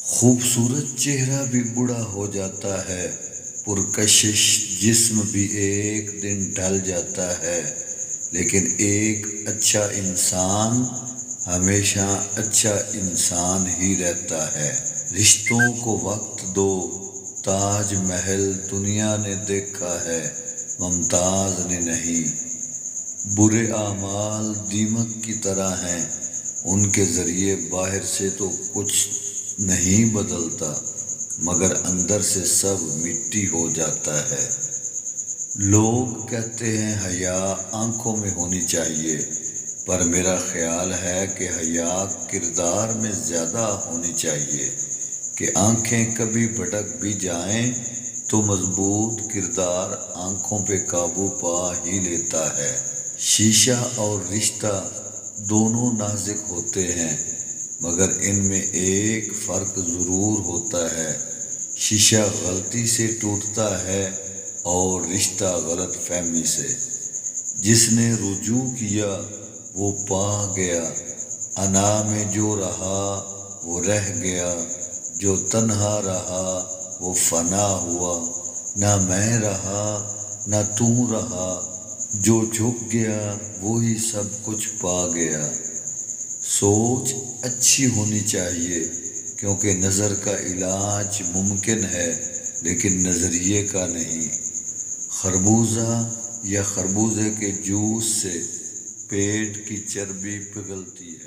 خوبصورت چہرہ بھی بوڑھا ہو جاتا ہے، پرکشش جسم بھی ایک دن ڈھل جاتا ہے، لیکن ایک اچھا انسان ہمیشہ اچھا انسان ہی رہتا ہے۔ رشتوں کو وقت دو، تاج محل دنیا نے دیکھا ہے، ممتاز نے نہیں۔ برے اعمال دیمک کی طرح ہیں، ان کے ذریعے باہر سے تو کچھ نہیں بدلتا، مگر اندر سے سب مٹی ہو جاتا ہے۔ لوگ کہتے ہیں حیا آنکھوں میں ہونی چاہیے، پر میرا خیال ہے کہ حیا کردار میں زیادہ ہونی چاہیے، کہ آنکھیں کبھی بھٹک بھی جائیں تو مضبوط کردار آنکھوں پہ قابو پا ہی لیتا ہے۔ شیشہ اور رشتہ دونوں نازک ہوتے ہیں، مگر ان میں ایک فرق ضرور ہوتا ہے۔ شیشہ غلطی سے ٹوٹتا ہے اور رشتہ غلط فہمی سے۔ جس نے رجوع کیا وہ پا گیا، انا میں جو رہا وہ رہ گیا، جو تنہا رہا وہ فنا ہوا، نہ میں رہا نہ تو رہا، جو جھک گیا وہی سب کچھ پا گیا۔ سوچ اچھی ہونی چاہیے، کیونکہ نظر کا علاج ممکن ہے لیکن نظریے کا نہیں۔ خربوزہ یا خربوزے کے جوس سے پیٹ کی چربی پگھلتی ہے۔